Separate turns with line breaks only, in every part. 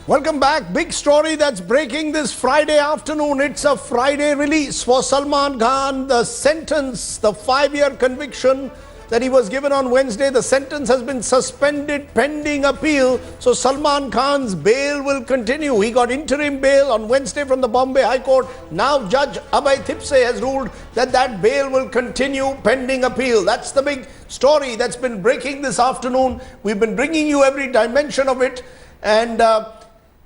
Welcome back. Big story that's breaking this Friday afternoon. It's a Friday release for Salman Khan. The sentence, the 5-year conviction that he was given on Wednesday, the sentence has been suspended pending appeal. So Salman Khan's bail will continue. He got interim bail on Wednesday from the Bombay High Court. Now Judge Abhay Thipse has ruled that that bail will continue pending appeal. That's the big story that's been breaking this afternoon. We've been bringing you every dimension of it. And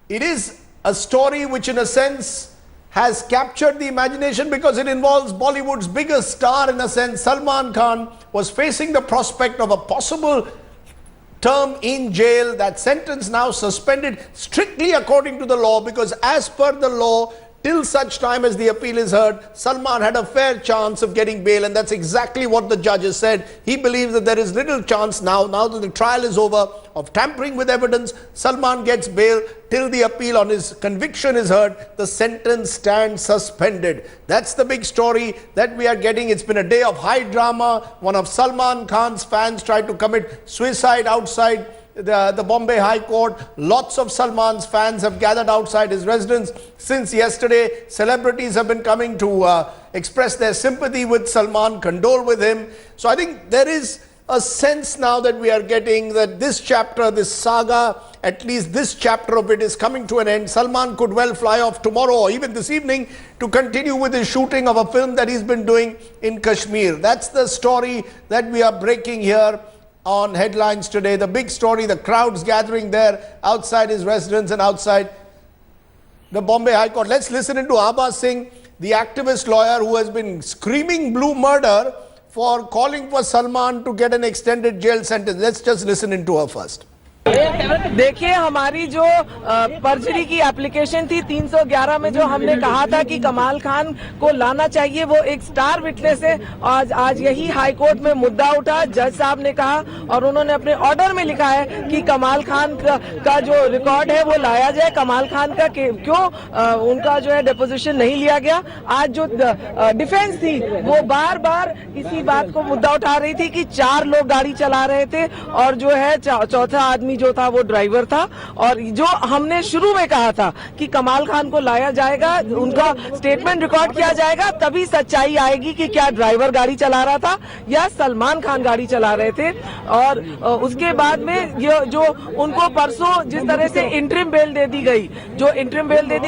it is a story which in a sense has captured the imagination because it involves Bollywood's biggest star in a sense. Salman Khan was facing the prospect of a possible term in jail. That sentence now suspended strictly according to the law, because as per the law, till such time as the appeal is heard, Salman had a fair chance of getting bail, and that's exactly what the judge has said. He believes that there is little chance now that the trial is over, of tampering with evidence. Salman gets bail till the appeal on his conviction is heard. The sentence stands suspended. That's the big story that we are getting. It's been a day of high drama. One of Salman Khan's fans tried to commit suicide outside the Bombay High Court. Lots of Salman's fans have gathered outside his residence since yesterday. Celebrities have been coming to express their sympathy with Salman, condole with him. So I think there is a sense now that we are getting that this chapter, this saga, at least this chapter of it is coming to an end. Salman could well fly off tomorrow or even this evening to continue with his shooting of a film that he's been doing in Kashmir. That's the story that we are breaking here on Headlines today. The big story, the crowds gathering there outside his residence and outside the Bombay High Court. Let's listen into Abha Singh, the activist lawyer who has been screaming blue murder for calling for Salman to get an extended jail sentence. Let's just listen into her first.
देखिए, हमारी जो पर्जरी की application थी 311 में, जो हमने कहा था कि कमाल खान को लाना चाहिए, वो एक स्टार विटनेस है। आज यही हाई कोर्ट में मुद्दा उठा। जज साहब ने कहा और उन्होंने अपने ऑर्डर में लिखा है कि कमाल खान का जो रिकॉर्ड है वो लाया जाए। कमाल खान का क्यों उनका जो है डिपोजिशन नहीं लिया गया। आज जो डिफेंस थी वो बार बार इसी बात को मुद्दा उठा रही थी कि 4 लोग गाड़ी चला रहे थे और जो है चौथा आदमी जो था वो ड्राइवर था। और जो हमने शुरू में कहा था कि कमाल खान को लाया जाएगा, उनका स्टेटमेंट रिकॉर्ड किया जाएगा, तभी सच्चाई आएगी कि क्या ड्राइवर गाड़ी चला रहा था या सलमान खान गाड़ी चला रहे थे। और उसके बाद में जो उनको परसों जिस तरह से इंटरिम बेल दे दी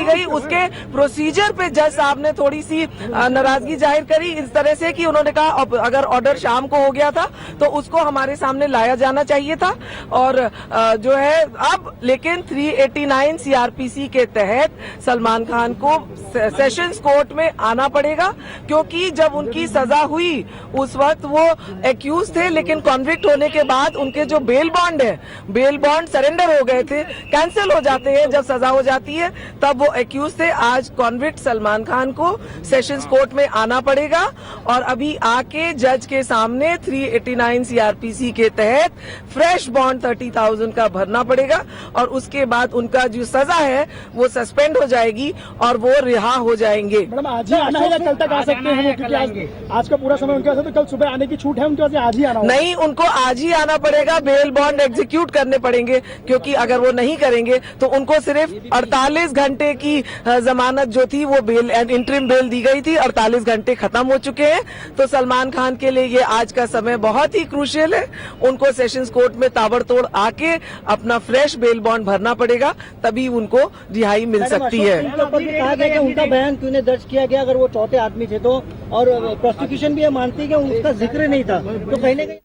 गई, उसके प्रोसीजर पे जज साहब ने थोड़ी सी नाराजगी जाहिर करी, इस तरह से कि उन्होंने कहा अगर ऑर्डर शाम को हो गया था तो उसको हमारे सामने लाया जाना चाहिए था। और जो है अब लेकिन 389 सीआरपीसी के तहत सलमान खान को सेशंस कोर्ट में आना पड़ेगा, क्योंकि जब उनकी सजा हुई उस वक्त वो एक्यूज थे, लेकिन कॉन्विक्ट होने के बाद उनके जो बेल बॉन्ड सरेंडर हो गए थे, कैंसिल हो जाते हैं जब सजा हो जाती है, तब वो एक्यूज थे। आज कॉन्विक्ट सलमान खान को सेशंस कोर्ट में आना पड़ेगा और अभी आके जज के सामने 389 सीआरपीसी के तहत फ्रेश बॉन्ड 30,000 का भरना पड़ेगा और उसके बाद उनका जो सजा है वो सस्पेंड हो जाएगी और वो रिहा हो जाएंगे।
मैडम आज ही आना है या कल तक आ सकते हैं, क्योंकि आज का पूरा समय उनके पास है, तो कल सुबह आने की छूट है उनके पास, आज ही आना होगा?
नहीं, उनको आज ही आना पड़ेगा। बेल बॉन्ड एग्जीक्यूट करने पड़ेंगे, क्योंकि अगर वो नहीं करेंगे तो उनको सिर्फ 48 घंटे की जमानत जो थी वो बेल इंटरिम बेल दी गई थी, 48 घंटे खत्म हो चुके हैं। तो सलमान खान के लिए ये आज का समय बहुत ही क्रूशियल है। उनको सेशंस कोर्ट में ताबड़तोड़ आके अपना फ्रेश बेल बॉन्ड भरना पड़ेगा, तभी उनको रिहाई मिल सकती है।
कहा गया कि उनका बयान क्यों नहीं दर्ज किया गया अगर वो चौथे आदमी थे तो, और प्रोसिक्यूशन भी ये मानती है कि उसका जिक्र नहीं था, तो कहीं ना कहीं।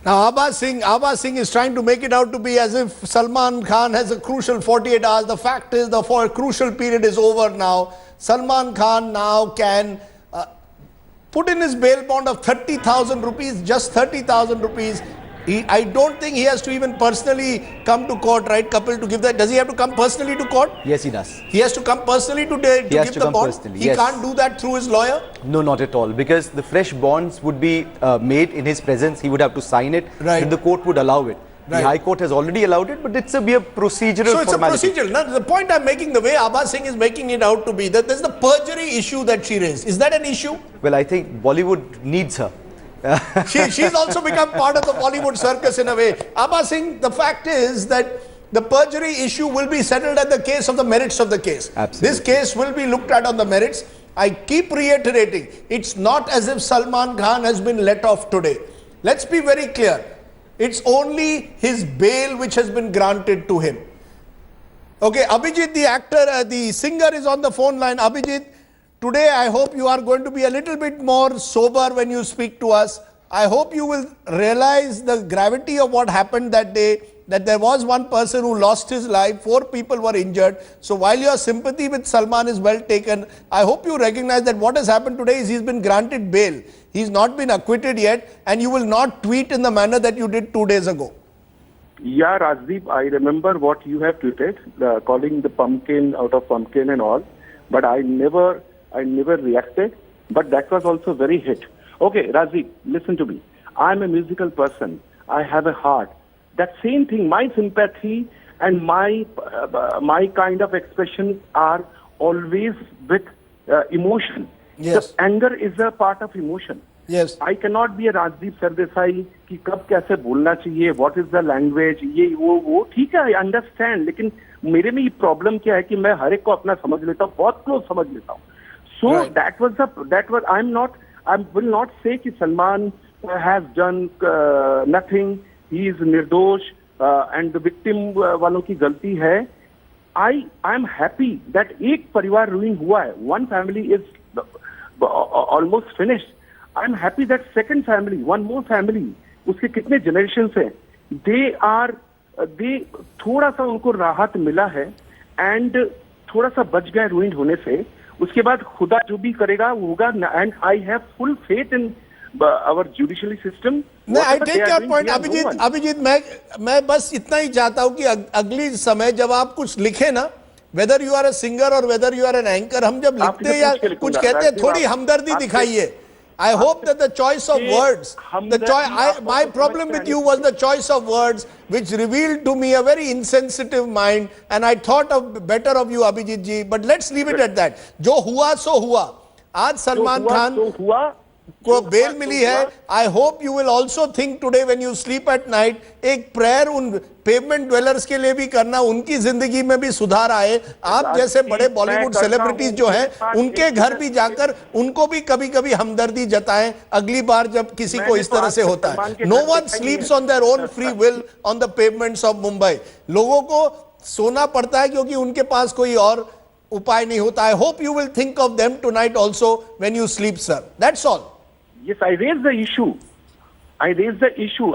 Now Abha Singh is trying to make it out to be as if Salman Khan has a crucial 48 hours. The fact is the crucial period is over now. Salman Khan now can put in his bail bond of 30,000 rupees, just 30,000 rupees. I don't think he has to even personally come to court, right, Kapil, to give that. Does he have to come personally to court?
Yes, he does.
He has to come personally to give the bond? He can't do that through his lawyer?
No, not at all. Because the fresh bonds would be made in his presence. He would have to sign it.
Right.
And the court would allow it. Right. The High Court has already allowed it, but it's a mere procedural
formality. So it's a procedural. Now, the point I'm making, the way Abha Singh is making it out to be, that there's the perjury issue that she raised. Is that an issue?
Well, I think Bollywood needs her.
She's also become part of the Bollywood circus in a way. Abha Singh, the fact is that the perjury issue will be settled at the case of the merits of the case.
Absolutely.
This case will be looked at on the merits. I keep reiterating, it's not as if Salman Khan has been let off today. Let's be very clear. It's only his bail which has been granted to him. Okay, Abhijit, the actor, the singer is on the phone line. Abhijit, today I hope you are going to be a little bit more sober when you speak to us. I hope you will realize the gravity of what happened that day, that there was one person who lost his life, 4 people were injured. So while your sympathy with Salman is well taken, I hope you recognize that what has happened today is he's been granted bail. He's not been acquitted yet, and you will not tweet in the manner that you did 2 days ago.
Yeah, Rajdeep, I remember what you have tweeted, calling the pumpkin out of pumpkin and all, but I never reacted, but that was also very hit. Okay, Rajdeep, listen to me. I'm a musical person. I have a heart. That same thing, my sympathy and my kind of expression are always with emotion.
Yes.
So anger is a part of emotion.
Yes.
I cannot be a Rajdeep Sardesai कि कब कैसे बोलना चाहिए, what is the language, ये वो ठीक है, I understand, लेकिन मेरे में ये problem क्या है कि मैं हर एक को अपना समझ लेता हूँ, बहुत close समझ लेता हूँ. So
right.
that was I will not say कि Salman has done nothing, he is निर्दोष and the victim वालों की गलती है. I am happy that एक परिवार ruin हुआ है, one family is almost finished. I am happy that second family, one more family, उसके कितने generations हैं, they थोड़ा सा उनको राहत मिला है and थोड़ा सा बच गए ruined होने से. उसके बाद खुदा जो भी करेगा वो होगा, and I have full faith in our judiciary system.
No, I take your point, Abhijit मैं बस इतना ही चाहता हूँ कि अगली समय जब आप कुछ लिखे ना, whether you are a singer or whether you are an anchor, हम जब लिखते हैं या कुछ कहते हैं, थोड़ी हमदर्दी दिखाइए. I hope that the choice of words, my problem with you was the choice of words, which revealed to me a very insensitive mind, and I thought better of you, Abhijit ji. But let's leave it at that. जो हुआ सो हुआ. आज सलमान खान को bell मिली है. I hope you will also think today when you sleep at night, एक prayer उन pavement dwellers के लिए भी करना, उनकी जिंदगी में भी सुधार आए. आप जैसे बड़े बॉलीवुड सेलिब्रिटीज जो हैं, उनके घर भी जाकर उनको भी कभी कभी हमदर्दी जताएं अगली बार जब किसी को इस तरह से होता है. No one sleeps on their own free will on the pavements of Mumbai. लोगों को सोना पड़ता है क्योंकि उनके पास कोई और उपाय नहीं होता. I hope you will think of them tonight also when you sleep sir. That's all.
Yes, I raised the issue.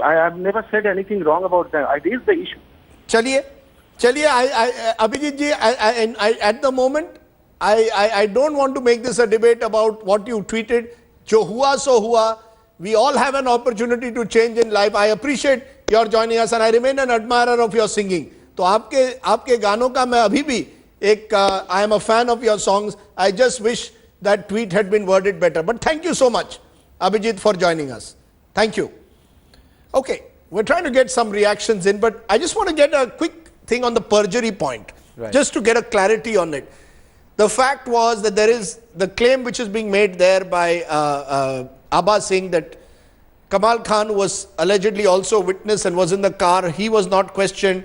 I have never said anything wrong about that. I raised the issue.
चलिए, Abhijit ji, at the moment, I don't want to make this a debate about what you tweeted. जो हुआ सो हुआ. We all have an opportunity to change in life. I appreciate your joining us and I remain an admirer of your singing. तो आपके गानों का मैं अभी भी I am a fan of your songs. I just wish that tweet had been worded better. But thank you so much, Abhijit, for joining us. Thank you. Okay, we're trying to get some reactions in, but I just want to get a quick thing on the perjury point, right, just to get a clarity on it. The fact was that there is the claim which is being made there by Abba Singh that Kamal Khan was allegedly also a witness and was in the car. He was not questioned.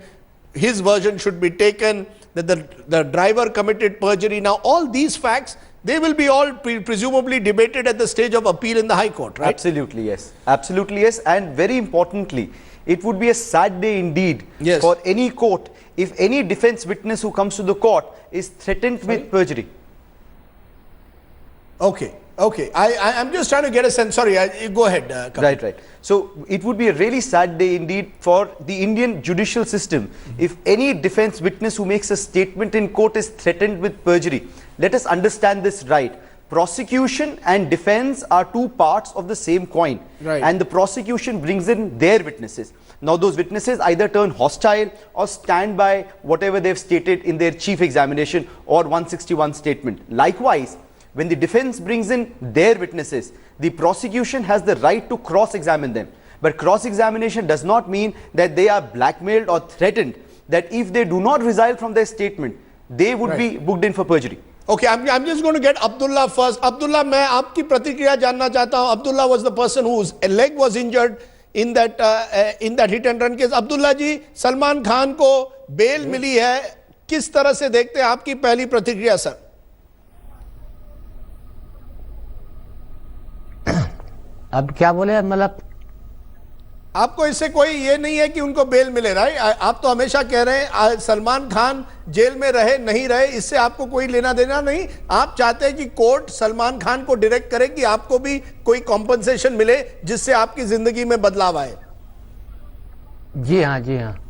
His version should be taken, that the driver committed perjury. Now, all these facts, they will be all presumably debated at the stage of appeal in the High Court, right?
Absolutely, yes. Absolutely, yes. And very importantly, it would be a sad day indeed, yes, for any court if any defense witness who comes to the court is threatened with perjury.
Okay. I'm just trying to get a sense. Sorry, go ahead.
Right. So it would be a really sad day indeed for the Indian judicial system if any defense witness who makes a statement in court is threatened with perjury. Let us understand this right. Prosecution and defense are two parts of the same coin.
Right.
And the prosecution brings in their witnesses. Now those witnesses either turn hostile or stand by whatever they've stated in their chief examination or 161 statement. Likewise, when the defense brings in their witnesses, the prosecution has the right to cross-examine them. But cross-examination does not mean that they are blackmailed or threatened, that if they do not resile from their statement, they would be booked in for perjury.
Okay, I'm just going to get Abdullah first. Abdullah, मैं आपकी प्रतिक्रिया जानना चाहता हूँ. Abdullah was the person whose leg was injured in that hit and run case. Abdullah ji, Salman Khan को bail मिली है, किस तरह से देखते हैं? आपकी पहली प्रतिक्रिया सर?
अब क्या बोले, मतलब
आपको इससे कोई ये नहीं है कि उनको बेल मिले, राइट? आप तो हमेशा कह रहे हैं सलमान खान जेल में रहे नहीं रहे इससे आपको कोई लेना देना नहीं, आप चाहते हैं कि कोर्ट सलमान खान को डायरेक्ट करे कि आपको भी कोई कॉम्पनसेशन मिले जिससे आपकी जिंदगी में बदलाव आए।
जी हाँ, जी हाँ।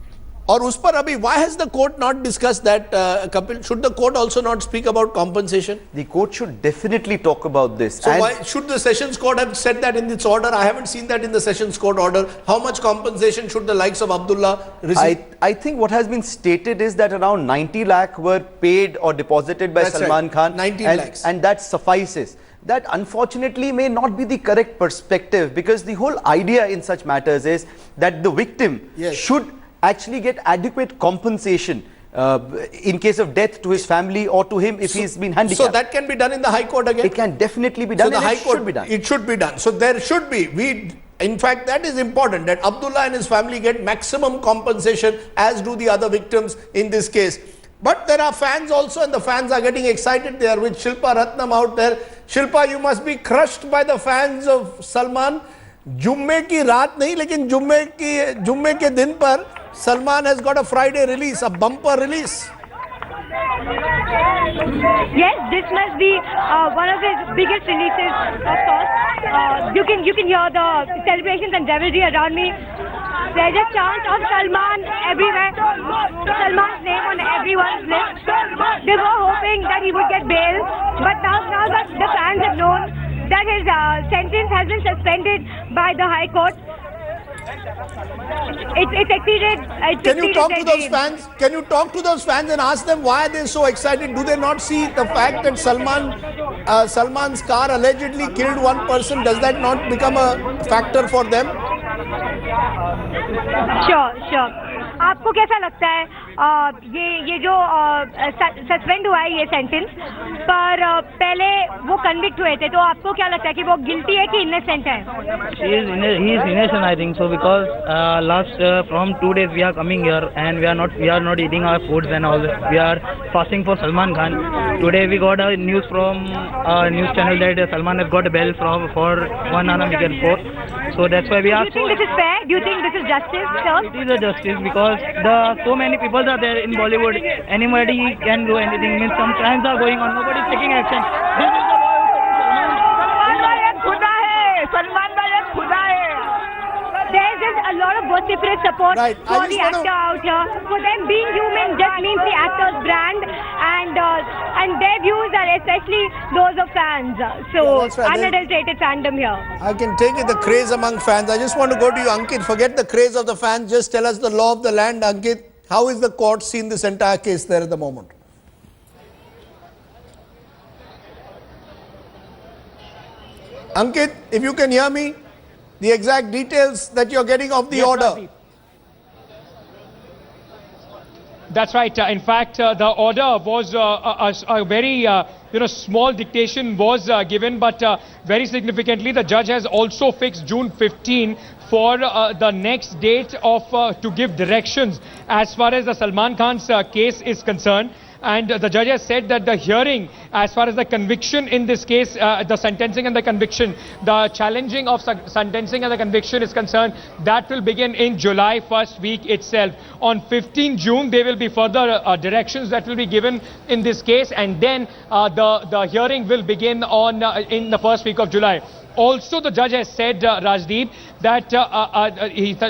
और उस पर अभी why has the court not discussed that, Kapil? Should the court also not speak about compensation?
The court should definitely talk about this.
So why should the Sessions Court have said that in its order? I haven't seen that in the Sessions Court order. How much compensation should the likes of Abdullah receive?
I think what has been stated is that around 90 lakh were paid or deposited by Salman Khan.
19 lakhs.
And that suffices. That unfortunately may not be the correct perspective, because the whole idea in such matters is that the victim should actually get adequate compensation in case of death to his family or to him if he's been handicapped.
So that can be done in the High Court again?
It can definitely be done.
So the High Court
should be done.
It should be done. So there should be. In fact, that is important, that Abdullah and his family get maximum compensation, as do the other victims in this case. But there are fans also, and the fans are getting excited. They are with Shilpa Ratnam out there. Shilpa, you must be crushed by the fans of Salman. जुम्मे की रात नहीं, लेकिन जुम्मे के दिन पर Salman has got a Friday release, a bumper release.
Yes, this must be one of his biggest releases, of course. You can hear the celebrations and revelry around me. There's a chant of Salman everywhere. Salman's name on everyone's lips. They were hoping that he would get bail, but now that the fans have known that his sentence has been suspended by the High Court, it's exceeded.
Can you talk to those fans? Can you talk to those fans and ask them why are they so excited? Do they not see the fact that Salman's car allegedly killed one person? Does that not become a factor for them?
Sure. आपको कैसा लगता है ये जो suspend हुआ है ये sentence पर पहले वो कन्विक्ट हुए थे, तो आपको क्या लगता है कि वो गिल्टी है कि इनोसेंट है?
He is innocent, I think so, because last from 2 days we are coming here and we are not eating our foods and all. We are fasting for Salman Khan. Today we got a news from a news channel that Salman has got a bail for 1 weekend court. So that's why we are.
Do you think this is fair? Do you think this is justice, sir?
It is a justice, because so many people are there in Bollywood. Anybody can do anything. Means some crimes are going on. Nobody is taking action. This is the
Salman खुदा है. There is a lot of vociferous support for the actor out here. For them, being human just means the actor's brand, and their views are especially those of fans. So unadulterated fandom here.
I can take it, the craze among fans. I just want to go to you, Ankit. Forget the craze of the fans. Just tell us the law of the land, Ankit. How is the court seen this entire case there at the moment? Ankit, if you can hear me, the exact details that you're getting of the order.
Rajeev. That's right. In fact, the order was a very small dictation was given, but very significantly, the judge has also fixed June 15 for the next date of to give directions as far as the Salman Khan's case is concerned. And the judge has said that the hearing, as far as the conviction in this case, the sentencing and the conviction, the challenging of sentencing and the conviction is concerned, that will begin in July first week itself. On 15 June, there will be further directions that will be given in this case, and then the hearing will begin on in the first week of July. Also, the judge has said, Rajdeep, that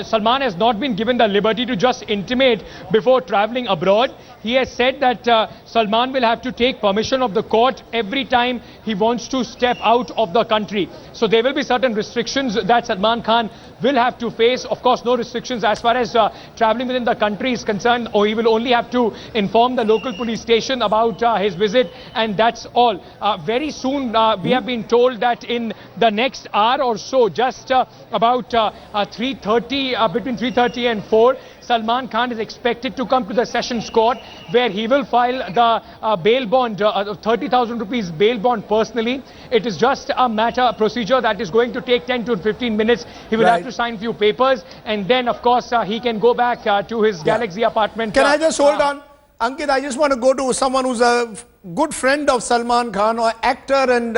Salman has not been given the liberty to just intimate before travelling abroad. He has said that Salman will have to take permission of the court every time he wants to step out of the country. So there will be certain restrictions that Salman Khan will have to face. Of course, no restrictions as far as travelling within the country is concerned, or he will only have to inform the local police station about his visit, and that's all. Very soon, we have been told that in the next hour or so, just about 3:30, between 3:30 and 4, Salman Khan is expected to come to the Sessions Court, where he will file the bail bond, 30,000 rupees bail bond personally. It is just a procedure that is going to take 10 to 15 minutes. He will have to sign few papers, and then of course he can go back to his Galaxy apartment.
Can I just hold on? Ankit, I just want to go to someone who's a good friend of Salman Khan, or actor and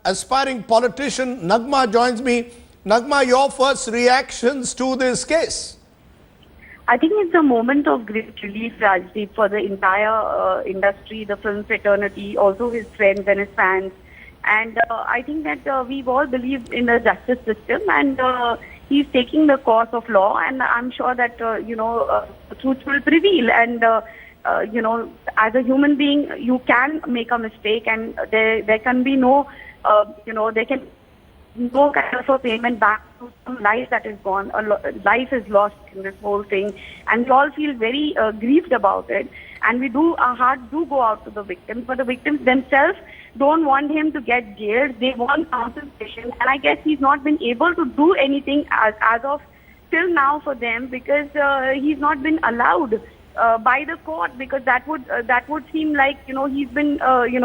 aspiring politician. Nagma joins me. Nagma, your first reactions to this case?
I think it's a moment of great relief, Rajdeep, for the entire industry, the film fraternity, also his friends and his fans. And I think that we've all believed in the justice system, and he's taking the course of law, and I'm sure that, the truth will prevail. And, as a human being, you can make a mistake, and there can be no, no kind of a payment back to some life that is gone. Life is lost in this whole thing, and we all feel very grieved about it. And our hearts do go out to the victims, but the victims themselves don't want him to get jailed. They want compensation, and I guess he's not been able to do anything as of till now for them, because he's not been allowed by the court, because that would seem like he's been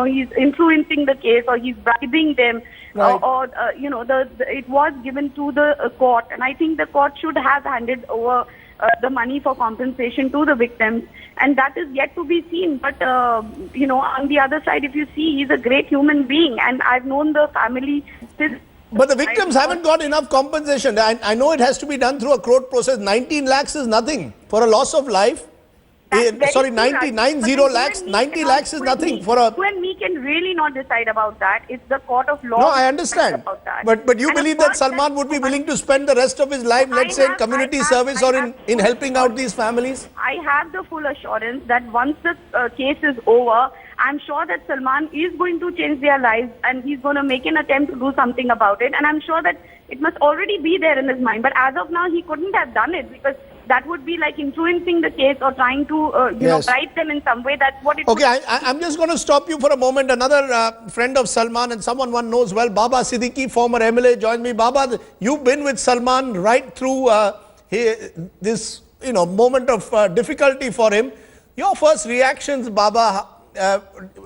he's influencing the case, or he's bribing them, or it was given to the court, and I think the court should have handed over the money for compensation to the victims, and that is yet to be seen. But on the other side, if you see, he's a great human being, and I've known the family since.
But the victims haven't got enough compensation. I know it has to be done through a court process. 19 lakhs is nothing for a loss of life. Sorry, 90 lakhs. 90 lakhs is nothing for a.
You and me can really not decide about that. It's the court of law.
No, I understand. But you believe that Salman would be willing to spend the rest of his life, let's say, in community service or in helping out these families?
I have the full assurance that once the case is over, I'm sure that Salman is going to change their lives, and he's going to make an attempt to do something about it. And I'm sure that it must already be there in his mind. But as of now, he couldn't have done it, because that would be like influencing the case or trying to, bribe them in some way. That's what it.
Okay, I'm just going to stop you for a moment. Another friend of Salman and someone one knows well, Baba Siddiqui, former MLA, joins me. Baba, you've been with Salman right through this, moment of difficulty for him. Your first reactions, Baba,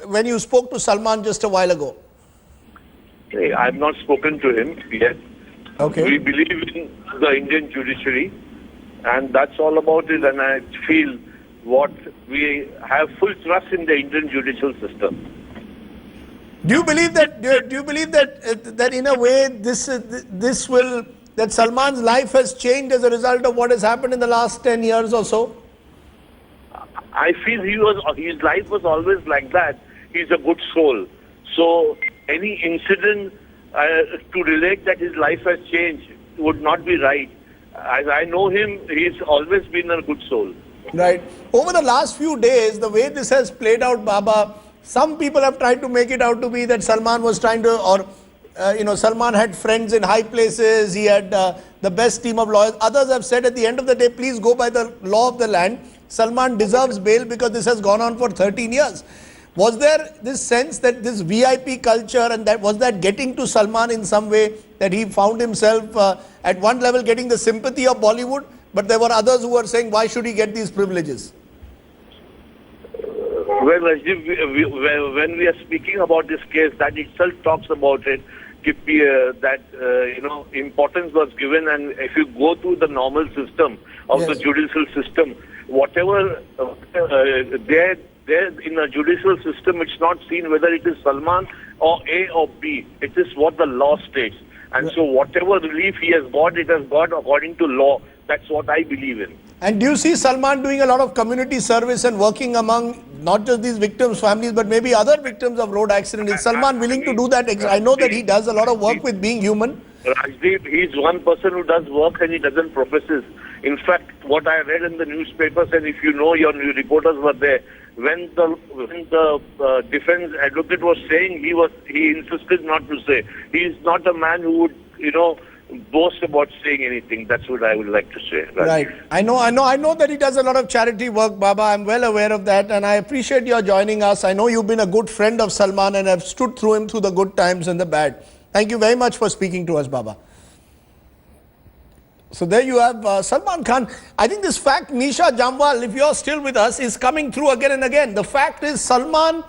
when you spoke to Salman just a while ago?
I've not spoken to him yet.
Okay.
We believe in the Indian judiciary, and that's all about it. And I feel we have full trust in the Indian judicial system.
Do you believe that? Do you believe that in a way that Salman's life has changed as a result of what has happened in the last 10 years or so?
I feel his life was always like that. He's a good soul. So any incident to relate that his life has changed would not be right. As I know him, he's always been a good soul.
Right. Over the last few days, the way this has played out, Baba, some people have tried to make it out to be that Salman was trying to, Salman had friends in high places, he had the best team of lawyers. Others have said at the end of the day, please go by the law of the land. Salman deserves bail because this has gone on for 13 years. Was there this sense that this VIP culture and was that getting to Salman in some way, that he found himself at one level getting the sympathy of Bollywood, but there were others who were saying, why should he get these privileges?
Well, Rajiv, when we are speaking about this case, that itself talks about it, that importance was given, and if you go through the normal system of the judicial system, whatever there in a judicial system, it's not seen whether it is Salman or A or B. It is what the law states. And so whatever relief he has got, it has got according to law. That's what I believe in.
And do you see Salman doing a lot of community service and working among not just these victims' families, but maybe other victims of road accidents? Is Salman willing to do that? I know that he does a lot of work with being human.
Rajdeep, he's one person who does work and he doesn't professes. In fact, what I read in the newspapers, and if you know, your reporters were there, when the defense advocate was saying, he insisted not to say. He is not a man who would, boast about saying anything. That's what I would like to say.
Right. I know that he does a lot of charity work, Baba. I'm well aware of that, and I appreciate your joining us. I know you've been a good friend of Salman and have stood through him through the good times and the bad. Thank you very much for speaking to us, Baba. So there you have Salman Khan. I think this fact, Nisha Jamwal, if you're still with us, is coming through again and again. The fact is Salman,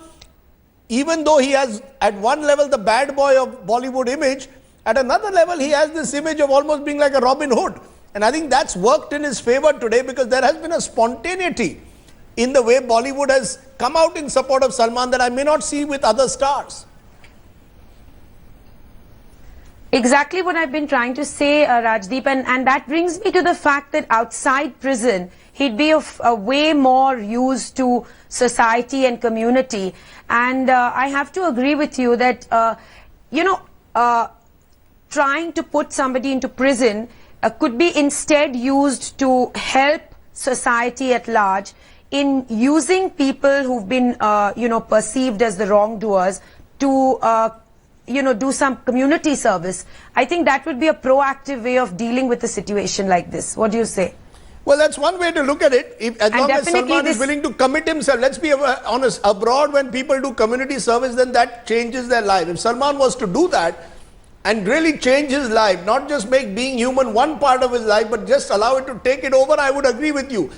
even though he has at one level the bad boy of Bollywood image, at another level he has this image of almost being like a Robin Hood. And I think that's worked in his favor today because there has been a spontaneity in the way Bollywood has come out in support of Salman that I may not see with other stars.
Exactly what I've been trying to say, Rajdeep, and that brings me to the fact that outside prison, he'd be way more used to society and community. And I have to agree with you that, trying to put somebody into prison could be instead used to help society at large in using people who've been, perceived as the wrongdoers to do some community service. I think that would be a proactive way of dealing with a situation like this. What do you say?
Well, that's one way to look at it. As long as Salman is willing to commit himself, let's be honest, abroad when people do community service, then that changes their life. If Salman was to do that and really change his life, not just make being human one part of his life, but just allow it to take it over, I would agree with you.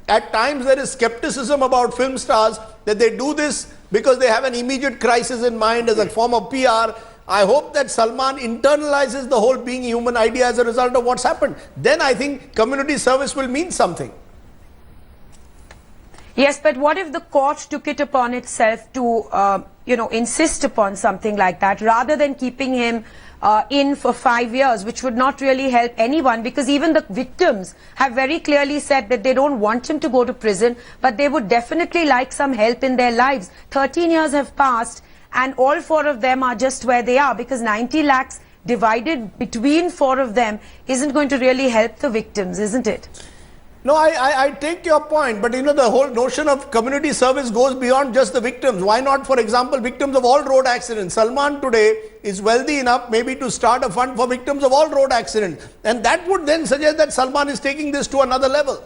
At times there is skepticism about film stars that they do this because they have an immediate crisis in mind as a form of PR. I hope that Salman internalizes the whole being human idea as a result of what's happened. Then I think community service will mean something.
Yes, but what if the court took it upon itself to, insist upon something like that rather than keeping him in for 5 years, which would not really help anyone, because even the victims have very clearly said that they don't want him to go to prison, but they would definitely like some help in their lives. 13 years have passed and all 4 of them are just where they are, because 90 lakhs divided between 4 of them isn't going to really help the victims, isn't it?
No, I take your point, but the whole notion of community service goes beyond just the victims. Why not, for example, victims of all road accidents? Salman today is wealthy enough maybe to start a fund for victims of all road accidents. And that would then suggest that Salman is taking this to another level.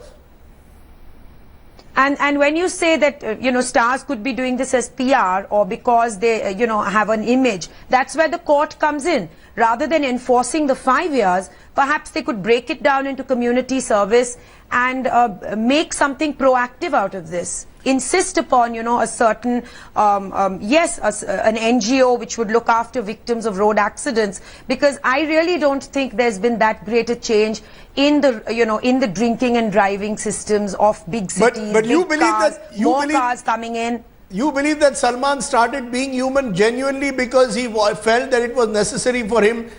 And when you say that, stars could be doing this as PR or because they, have an image, that's where the court comes in. Rather than enforcing the 5 years, perhaps they could break it down into community service and make something proactive out of this. Insist upon, a certain, an NGO which would look after victims of road accidents, because I really don't think there's been that great a change in the, in the drinking and driving systems of big cities.
But you believe
cars,
that
more cars coming in.
You believe that Salman started being human genuinely because he felt that it was necessary for him.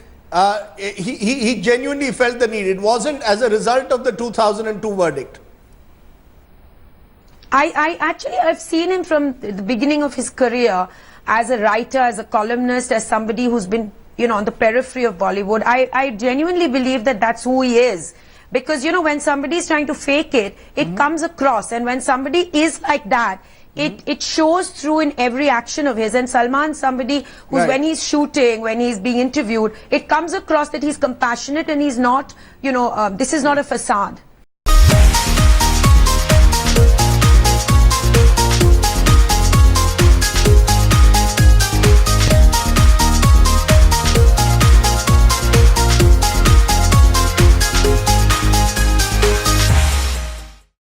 He genuinely felt the need. It wasn't as a result of the 2002 verdict.
I've seen him from the beginning of his career as a writer, as a columnist, as somebody who's been, on the periphery of Bollywood. I genuinely believe that that's who he is. Because, when somebody's trying to fake it, it comes across. And when somebody is like that, it shows through in every action of his. And Salman's somebody who's, when he's shooting, when he's being interviewed, it comes across that he's compassionate and he's not, this is not a facade.